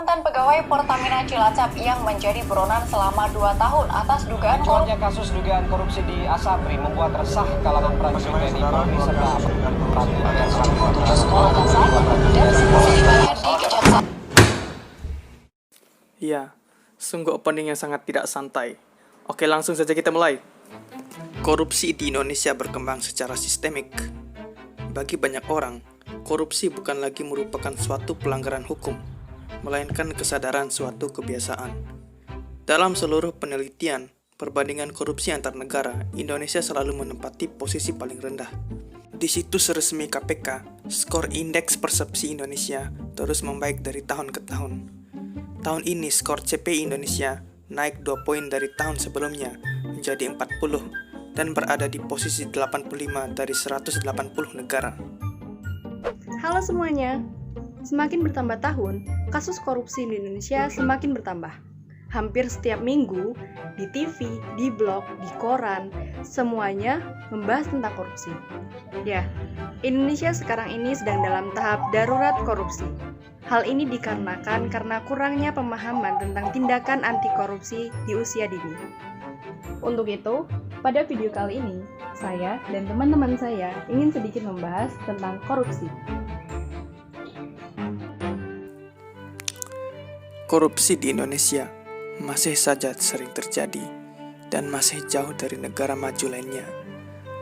mantan pegawai Pertamina Cilacap yang menjadi buronan selama 2 tahun atas dugaan Mencuatnya kasus dugaan korupsi di Asabri membuat resah kalangan prajurit TNI Polri serta peraturan yang Iya, sungguh opening yang sangat tidak santai. Oke, langsung saja kita mulai. Korupsi di Indonesia berkembang secara sistemik. Bagi banyak orang, korupsi bukan lagi merupakan suatu pelanggaran hukum, melainkan kesadaran suatu kebiasaan. Dalam seluruh penelitian, perbandingan korupsi antar negara, Indonesia selalu menempati posisi paling rendah. Di situs resmi KPK, skor indeks persepsi Indonesia terus membaik dari tahun ke tahun. Tahun ini skor CPI Indonesia naik 2 poin dari tahun sebelumnya menjadi 40 dan berada di posisi 85 dari 180 negara. Halo semuanya, semakin bertambah tahun, kasus korupsi di Indonesia semakin bertambah. Hampir setiap minggu, di TV, di blog, di koran, semuanya membahas tentang korupsi. Ya, Indonesia sekarang ini sedang dalam tahap darurat korupsi. Hal ini dikarenakan karena kurangnya pemahaman tentang tindakan anti korupsi di usia dini. Untuk itu, pada video kali ini, saya dan teman-teman saya ingin sedikit membahas tentang korupsi. Korupsi di Indonesia masih saja sering terjadi dan masih jauh dari negara maju lainnya.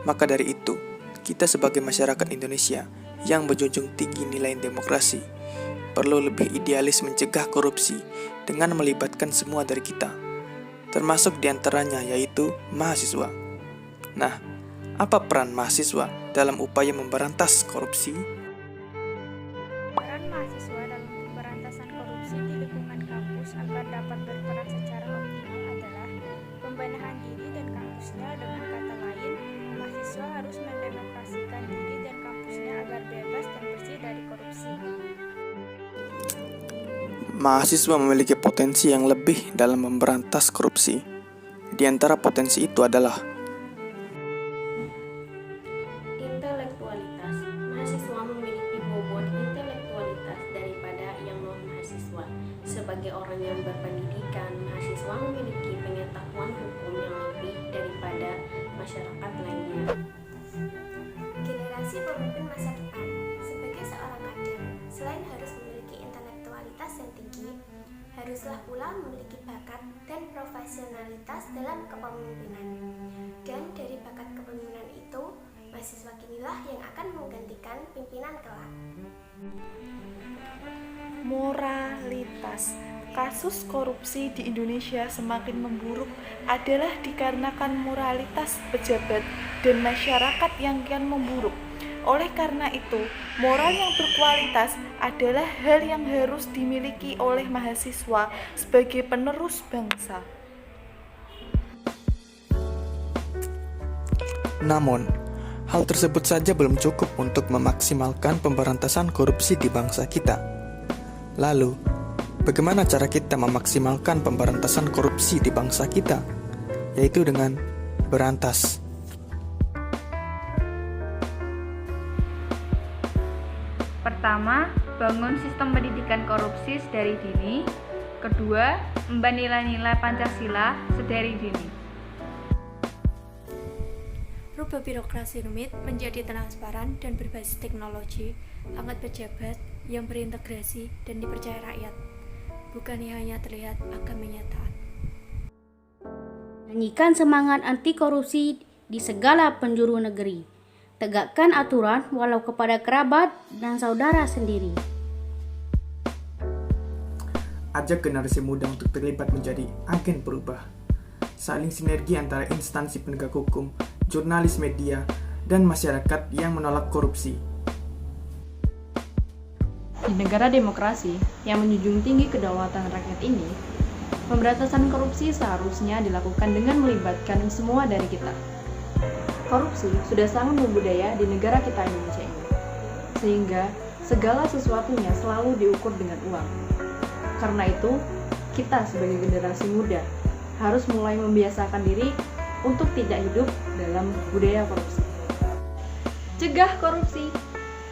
Maka dari itu, kita sebagai masyarakat Indonesia yang menjunjung tinggi nilai demokrasi perlu lebih idealis mencegah korupsi dengan melibatkan semua dari kita, termasuk diantaranya yaitu mahasiswa. Nah, apa peran mahasiswa dalam upaya memberantas korupsi? Peran mahasiswa dalam pemberantasan korupsi di lingkungan kampus agar dapat berperan secara optimal adalah pembenahan diri dan kampusnya. Dengan kata lain, mahasiswa harus mendemokrasikan diri dan kampusnya agar bebas dan bersih dari korupsi. Mahasiswa memiliki potensi yang lebih dalam memberantas korupsi. Di antara potensi itu adalah intelektualitas. Mahasiswa memiliki bobot intelektualitas daripada yang non-mahasiswa. Sebagai orang yang berpendidikan, mahasiswa memiliki pengetahuan hukum yang lebih daripada masyarakat lainnya. Generasi pemimpin masa depan. Sebagai seorang kader, selain harus memiliki intelektualitas yang tinggi, haruslah pula memiliki bakat dan profesionalitas dalam kepemimpinan. Dan dari bakat kepemimpinan itu, mahasiswa kinilah yang akan menggantikan pimpinan kelak. Moralitas. Kasus korupsi di Indonesia semakin memburuk adalah dikarenakan moralitas pejabat dan masyarakat yang kian memburuk. Oleh karena itu, moral yang berkualitas adalah hal yang harus dimiliki oleh mahasiswa sebagai penerus bangsa. Namun, hal tersebut saja belum cukup untuk memaksimalkan pemberantasan korupsi di bangsa kita. Lalu, bagaimana cara kita memaksimalkan pemberantasan korupsi di bangsa kita? Yaitu dengan berantas. Pertama, bangun sistem pendidikan korupsi sedari dini. Kedua, emban nilai-nilai Pancasila sedari dini. Rubah birokrasi rumit menjadi transparan dan berbasis teknologi. Angkat pejabat yang berintegrasi dan dipercaya rakyat, bukan hanya terlihat akan menyatakan. Nyanyikan semangat anti korupsi di segala penjuru negeri. Tegakkan aturan walau kepada kerabat dan saudara sendiri. Ajak generasi muda untuk terlibat menjadi agen perubah. Saling sinergi antara instansi penegak hukum, jurnalis media, dan masyarakat yang menolak korupsi. Di negara demokrasi yang menjunjung tinggi kedaulatan rakyat ini, pemberantasan korupsi seharusnya dilakukan dengan melibatkan semua dari kita. Korupsi sudah sangat membudaya di negara kita Indonesia ini, sehingga segala sesuatunya selalu diukur dengan uang. Karena itu, kita sebagai generasi muda harus mulai membiasakan diri untuk tidak hidup dalam budaya korupsi. Cegah korupsi,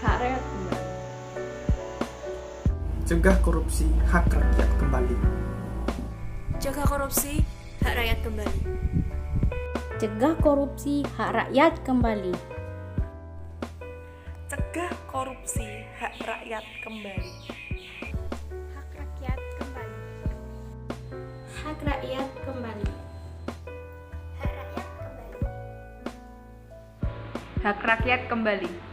hak rakyat. Cegah korupsi, hak rakyat kembali. Jaga korupsi, hak rakyat kembali. Cegah korupsi, hak rakyat kembali. Cegah korupsi, hak rakyat kembali. Hak rakyat kembali. Hak rakyat kembali. Hak rakyat kembali. Hak rakyat kembali.